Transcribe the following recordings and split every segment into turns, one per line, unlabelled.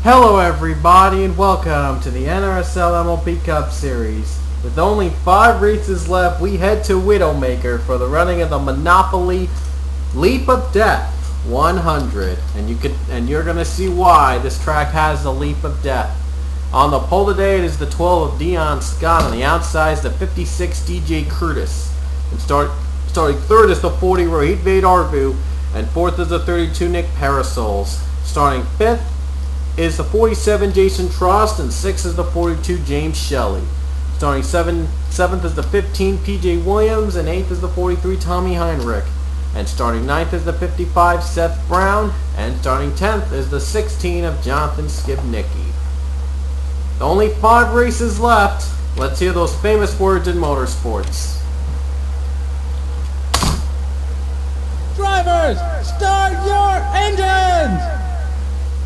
Hello everybody and welcome to the NRSL MLP Cup Series. With only 5 races left, we head to Widowmaker for the running of the Monopoly Leap of Death 100. And you're going to see why this track has the Leap of Death. On the pole today it is the 12 of Dion Scott. On the outside is the 56 DJ Curtis. And starting third is the 40 Rohit Vedarvu. And fourth is the 32 Nick Parasols. Starting fifth is the 47 Jason Trost, and 6th is the 42 James Shelley. Starting 7th is the 15 PJ Williams, and 8th is the 43 Tommy Heinrich. And starting 9th is the 55 Seth Brown, and starting 10th is the 16 of Jonathan Skibnicki. Only 5 races left. Let's hear those famous words in motorsports.
Drivers, start your engines!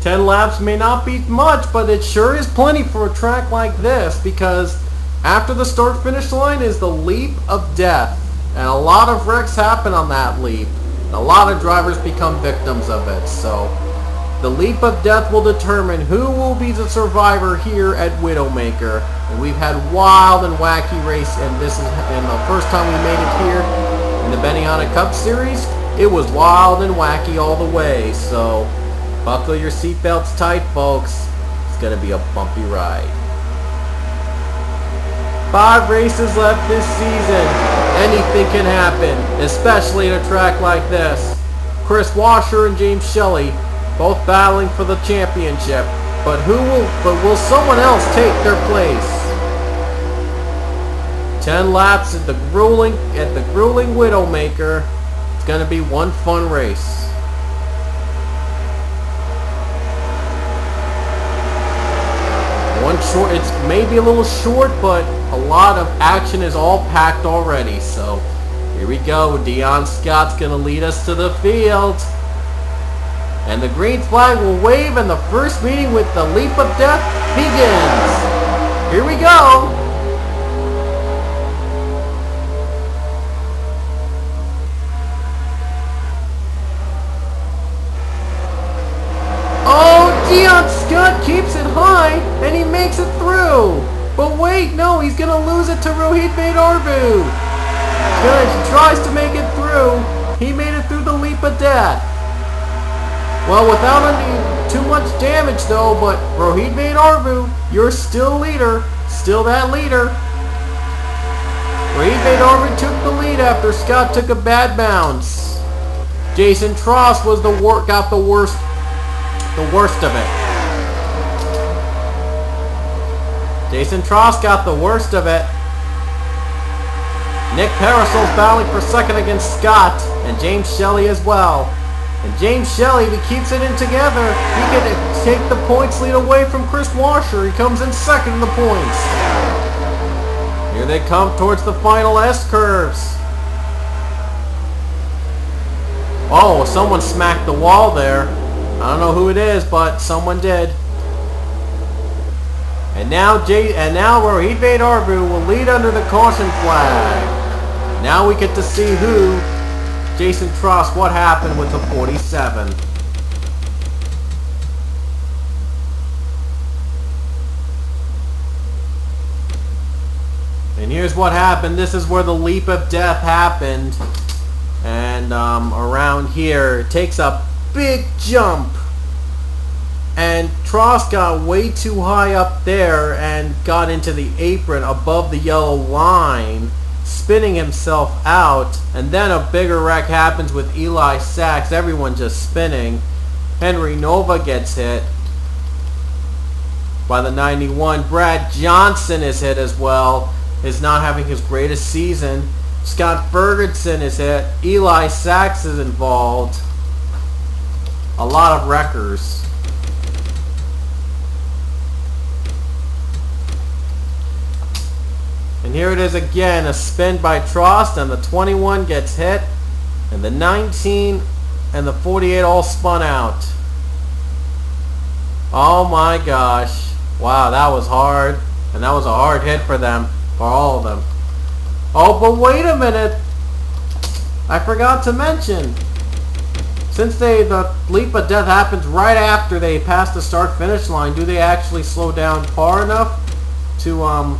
10 laps may not be much, but it sure is plenty for a track like this, because after the start-finish line is the leap of death. And a lot of wrecks happen on that leap. And a lot of drivers become victims of it. So the leap of death will determine who will be the survivor here at Widowmaker. And we've had wild and wacky race, and this is the first time we made it here in the Benihana Cup Series. It was wild and wacky all the way, so buckle your seatbelts tight, folks. It's going to be a bumpy ride. 5 races left this season. Anything can happen, especially at a track like this. Chris Washer and James Shelley both battling for the championship. But will someone else take their place? 10 laps at the grueling Widowmaker. It's going to be one fun race. It's maybe a little short, but a lot of action is all packed already. So here we go. Dion Scott's going to lead us to the field. And the green flag will wave, and the first meeting with the Leap of Death begins. Here we go. Dion Scott keeps it high, and he makes it through. But wait, no, he's going to lose it to Rohit Vedarvu. He tries to make it through. He made it through the Leap of Death. Well, without any too much damage, though, but Rohit Vedarvu, you're still leader. Still that leader. Rohit Vedarvu took the lead after Scott took a bad bounce. Jason Trost was got the worst of it. Jason Trost got the worst of it. Nick Parasol's battling for second against Scott, and James Shelley as well. And James Shelley, if he keeps it in together, he can take the points lead away from Chris Washer. He comes in second in the points. Here they come towards the final S-curves. Oh, someone smacked the wall there. I don't know who it is, but someone did. And now Rohit Vedarvu will lead under the caution flag. Now we get to see who Jason Trost, what happened with the 47. And here's what happened. This is where the leap of death happened. And around here, it takes a big jump, and Trost got way too high up there and got into the apron above the yellow line, spinning himself out. And then a bigger wreck happens with Eli Sachs, everyone just spinning. Henry Nova gets hit by the 91. Brad Johnson is hit as well, is not having his greatest season. Scott Ferguson is hit. Eli Sachs is involved. A lot of wreckers. And here it is again, a spin by Trost, and the 21 gets hit, and the 19 and the 48 all spun out. Oh my gosh. Wow, that was hard. And that was a hard hit for them, for all of them. Oh, but wait a minute. I forgot to mention. Since the leap of death happens right after they pass the start-finish line, do they actually slow down far enough to, I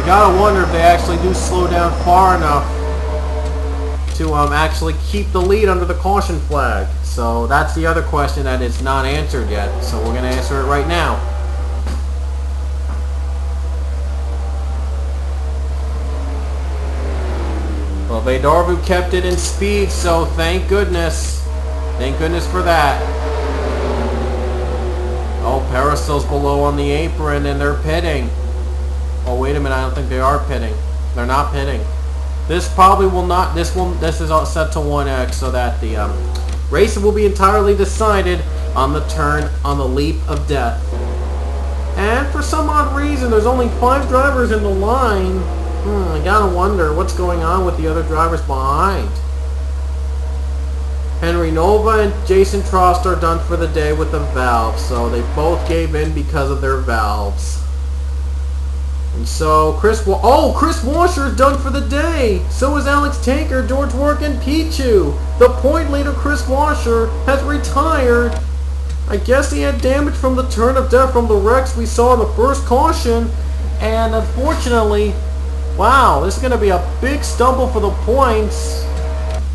gotta wonder if they actually do slow down far enough to actually keep the lead under the caution flag. So that's the other question that is not answered yet. So we're gonna answer it right now. Well, Darbu kept it in speed, so thank goodness. Thank goodness for that. Oh, Parasol's below on the apron and they're pitting. Oh, wait a minute, I don't think they are pitting. They're not pitting. This probably will not, this is all set to 1X so that the race will be entirely decided on the turn on the leap of death. And for some odd reason, there's only 5 drivers in the line. I gotta wonder what's going on with the other drivers behind. Henry Nova and Jason Trost are done for the day with the valves, so they both gave in because of their valves. And so Chris Washer is done for the day. So is Alex Tanker, George Work, and Pichu. The point leader Chris Washer has retired. I guess he had damage from the turn of death from the wrecks we saw in the first caution, and unfortunately, wow, this is going to be a big stumble for the points.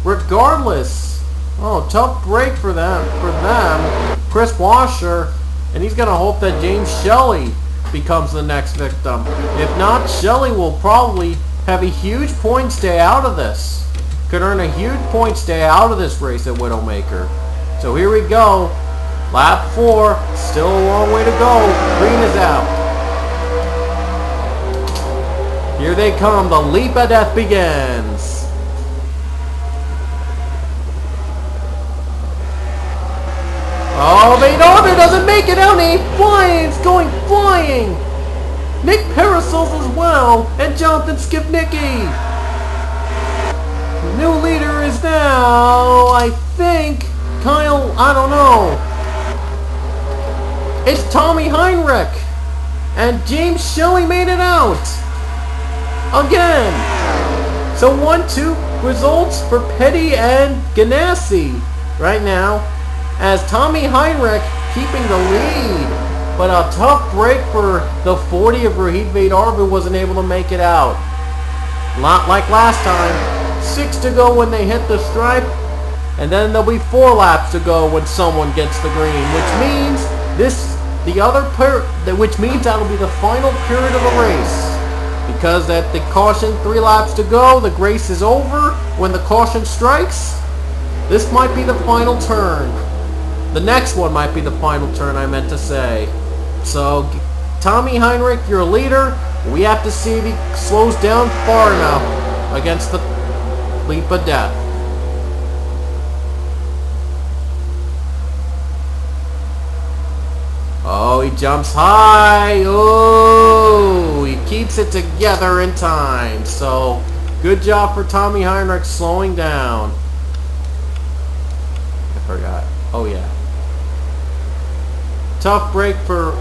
Regardless, oh, tough break for them. Chris Washer, and he's going to hope that James Shelley becomes the next victim. If not, Shelley will probably have a huge point stay out of this. Could earn a huge point stay out of this race at Widowmaker. So here we go. Lap 4. Still a long way to go. Green is out. Here they come. The leap of death begins. Oh, Darby doesn't make it out. He's flying. It's going flying. Nick Parasols as well. And Jonathan Skipnicki. The new leader is now, I think, Kyle, I don't know. It's Tommy Heinrich. And James Shelley made it out. Again. So 1-2 results for Petty and Ganassi right now, as Tommy Heinrich keeping the lead. But a tough break for the 40 of Rohit Vedarbu, wasn't able to make it out. Not like last time. 6 to go when they hit the stripe, and then there'll be 4 laps to go when someone gets the green, which means which means that'll be the final period of the race. Because at the caution, 3 laps to go, the race is over. When the caution strikes, this might be the final turn. The next one might be the final turn, I meant to say. So, Tommy Heinrich, your leader. We have to see if he slows down far enough against the leap of death. Oh, he jumps high. Oh, he keeps it together in time. So, good job for Tommy Heinrich slowing down. I forgot. Oh, yeah. Tough break for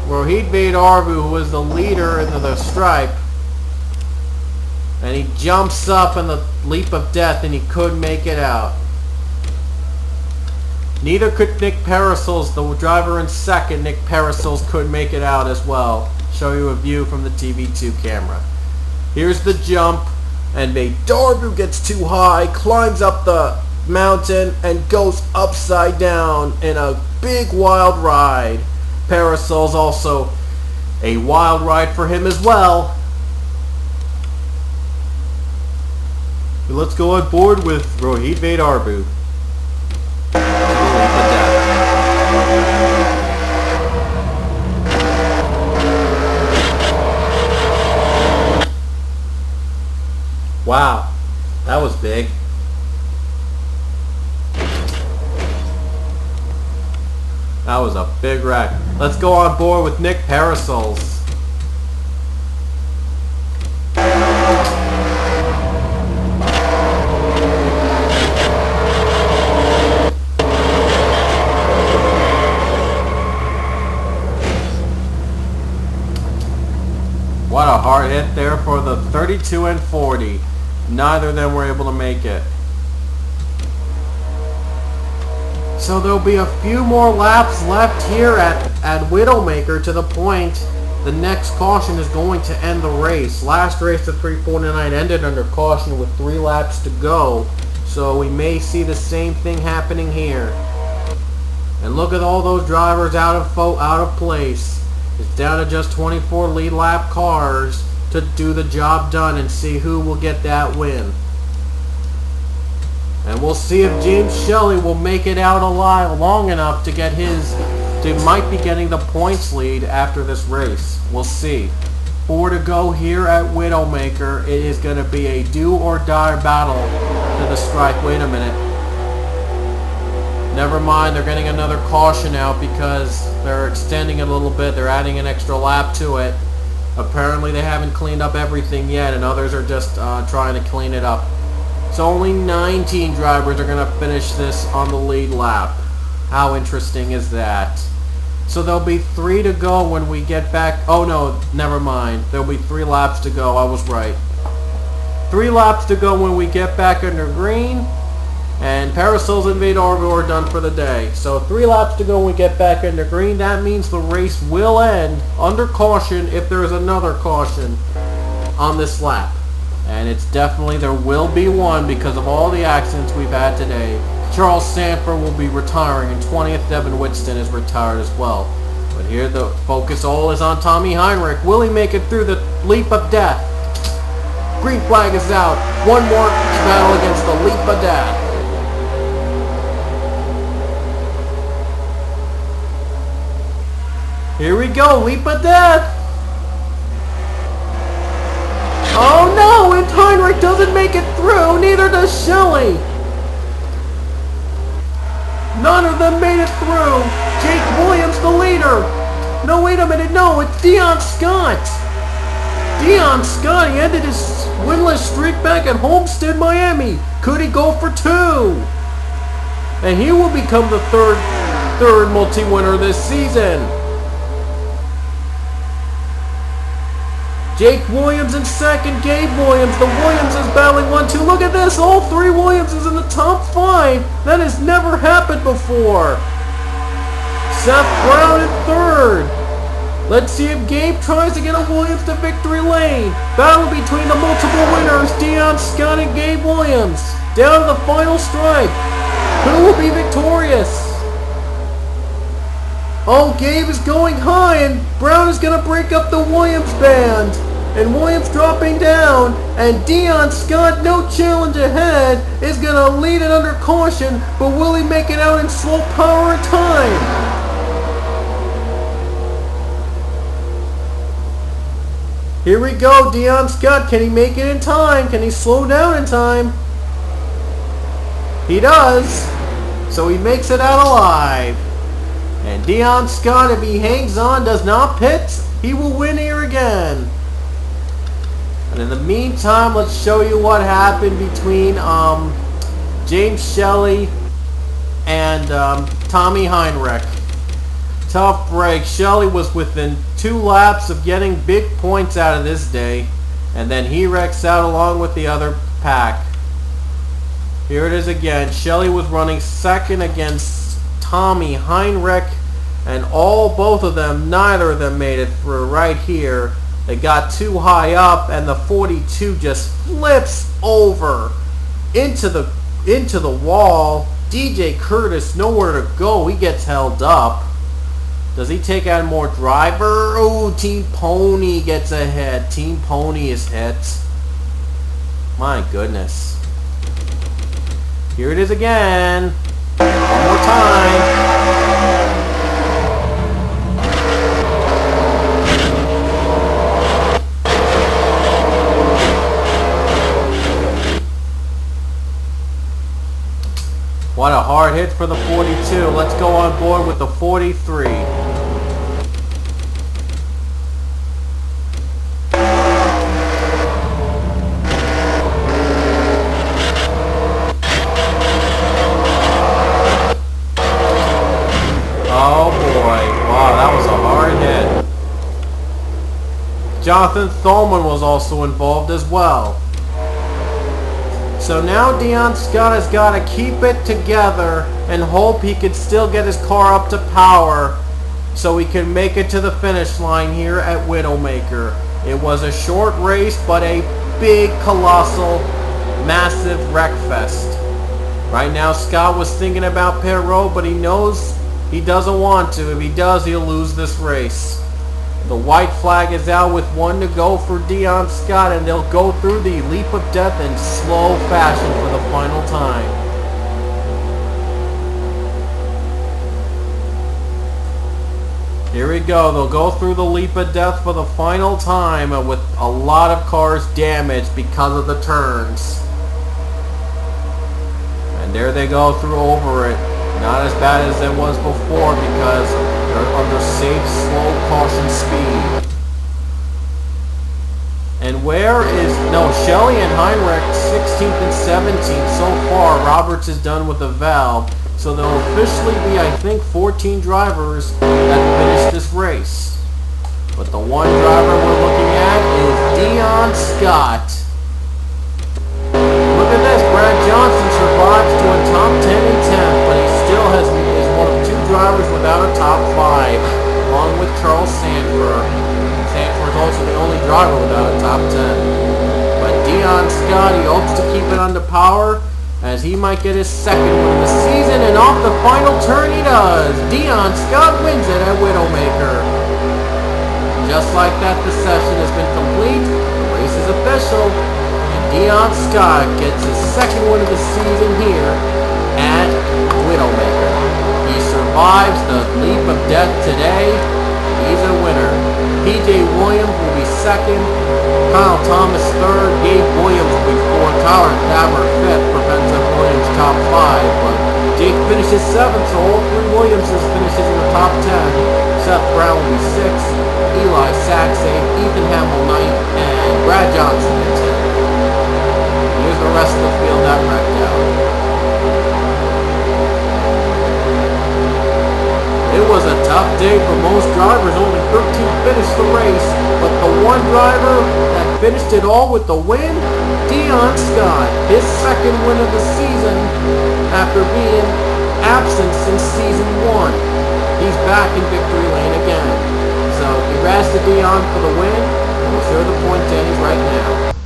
Rohit Vedarbu, who was the leader into the stripe. And he jumps up in the leap of death, and he couldn't make it out. Neither could Nick Parasols, the driver in second. Nick Parasols couldn't make it out as well. Show you a view from the TV2 camera. Here's the jump, and Vedarbu gets too high, climbs up the mountain, and goes upside down in a big wild ride. Parasols also a wild ride for him as well. Let's go on board with Rohit Vedarbu. Wow, that was big. That was a big wreck. Let's go on board with Nick Parasols. What a hard hit there for the 32 and 40. Neither of them were able to make it. So there'll be a few more laps left here at Widowmaker, to the point the next caution is going to end the race. Last race, the 349, ended under caution with 3 laps to go. So we may see the same thing happening here. And look at all those drivers out of place. It's down to just 24 lead lap cars to do the job done and see who will get that win. And we'll see if James Shelley will make it out alive long enough to get might be getting the points lead after this race. We'll see. 4 to go here at Widowmaker. It is going to be a do or die battle to the stripe. Wait a minute. Never mind, they're getting another caution out because they're extending it a little bit. They're adding an extra lap to it. Apparently they haven't cleaned up everything yet, and others are just trying to clean it up. So only 19 drivers are going to finish this on the lead lap. How interesting is that? So there'll be 3 to go when we get back. Oh no, never mind. There'll be 3 laps to go. I was right. 3 laps to go when we get back under green. And Parasols and Vidorville are done for the day. So 3 laps to go when we get back under green. That means the race will end under caution if there is another caution on this lap. And it's definitely, there will be one because of all the accidents we've had today. Charles Sanford will be retiring, and 20th Devin Whitston is retired as well. But here the focus all is on Tommy Heinrich. Will he make it through the leap of death? Green flag is out. One more battle against the leap of death. Here we go, leap of death. Oh no, and Heinrich doesn't make it through, neither does Shelley. None of them made it through. Jake Williams, the leader. No, wait a minute, no, it's Dion Scott. Dion Scott, he ended his winless streak back at Homestead, Miami. Could he go for 2? And he will become the third multi-winner this season. Jake Williams in second, Gabe Williams. The Williamses battling 1-2. Look at this, all 3 Williamses in the top 5. That has never happened before. Seth Brown in 3rd. Let's see if Gabe tries to get a Williams to victory lane. Battle between the multiple winners, Dion Scott and Gabe Williams. Down to the final stripe. Who will be victorious? Oh, Gabe is going high, and Brown is going to break up the Williams band. And Williams dropping down, and Dion Scott, no challenge ahead, is going to lead it under caution, but will he make it out in slow power and time? Here we go, Dion Scott, can he make it in time? Can he slow down in time? He does, so he makes it out alive. And Dion Scott, if he hangs on, does not pit, he will win here again. And in the meantime, let's show you what happened between James Shelley and Tommy Heinrich. Tough break. Shelley was within 2 laps of getting big points out of this day. And then he wrecks out along with the other pack. Here it is again. Shelley was running second against Tommy Heinrich, and both of them, neither of them made it through. Right here, they got too high up, and the 42 just flips over into the wall. DJ Curtis nowhere to go. He gets held up. Does he take out more driver? Oh, Team Pony gets ahead. Team Pony is hit. My goodness. Here it is again. One more time. What a hard hit for the 42. Let's go on board with the 43. Oh boy, wow, that was a hard hit. Jonathan Tholman was also involved as well. So now Dion Scott has got to keep it together and hope he could still get his car up to power so he can make it to the finish line here at Widowmaker. It was a short race, but a big, colossal, massive wreckfest. Right now, Scott was thinking about pit road, but he knows he doesn't want to. If he does, he'll lose this race. The white flag is out with 1 to go for Dion Scott, and they'll go through the leap of death in slow fashion for the final time. Here we go. They'll go through the leap of death for the final time with a lot of cars damaged because of the turns. And there they go through over it. Not as bad as it was before because they're under safe, slow caution speed. And where is... No, Shelley and Heinrich 16th and 17th so far. Roberts is done with the valve. So there will officially be, I think, 14 drivers that finish this race. But the one driver we're looking at is Dion Scott. Look at this. Brad Johnson survives to a top 10 and 10th, but he still is one of 2 drivers without a top 5, along with Charles Sanford. Sanford's also the only driver without a top 10. But Dion Scott, he hopes to keep it under power, as he might get his second win of the season, and off the final turn he does. Dion Scott wins it at Widowmaker. Just like that, the session has been complete, the race is official, and Dion Scott gets his second win of the season here at Widowmaker. He survives the leap of death today. He's a winner. PJ Williams will be second, Kyle Thomas third, Gabe Williams will be fourth, Tyler Thaver fifth, prevents Williams top 5, but Jake finishes 7th, so all 3 Williamses finishes in the top 10. Seth Brown will be 6th, Eli Sachs 8th, Ethan Hamill 9th, and Brad Johnson in 10th. Here's the rest of the field that wrecked out. It was a tough day for most drivers. Only 13 finished the race, but the one driver that finished it all with the win, Dion Scott, his second win of the season after being absent since season 1. He's back in victory lane again. So congrats to Dion for the win, and we'll show the point standings right now.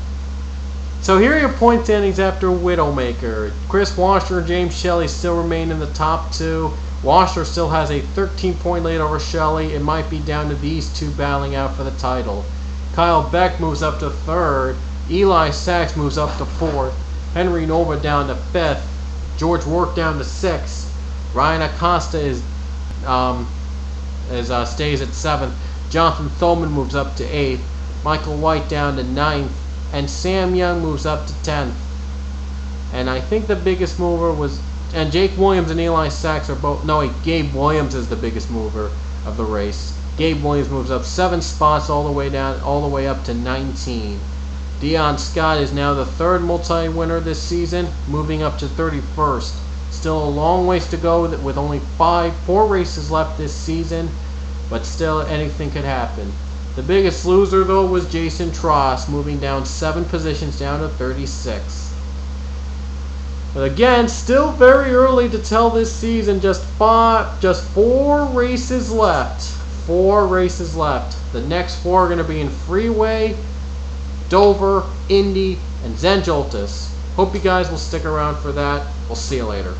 So here are your point standings after Widowmaker. Chris Washer and James Shelley still remain in the top 2. Washer still has a 13-point lead over Shelley. It might be down to these 2 battling out for the title. Kyle Beck moves up to 3rd. Eli Sachs moves up to 4th. Henry Nova down to 5th. George Work down to 6th. Ryan Acosta stays at 7th. Jonathan Thoman moves up to 8th. Michael White down to 9th. And Sam Young moves up to 10th. And I think the biggest mover was... And Jake Williams and Eli Sachs are both... No, wait, Gabe Williams is the biggest mover of the race. Gabe Williams moves up 7 spots all the way up to 19. Dion Scott is now the 3rd multi-winner this season, moving up to 31st. Still a long ways to go with only 4 races left this season, but still anything could happen. The biggest loser, though, was Jason Tross, moving down 7 positions down to 36. But again, still very early to tell this season. Just 4 races left. 4 races left. The next 4 are going to be in Freeway, Dover, Indy, and Zandvoorts. Hope you guys will stick around for that. We'll see you later.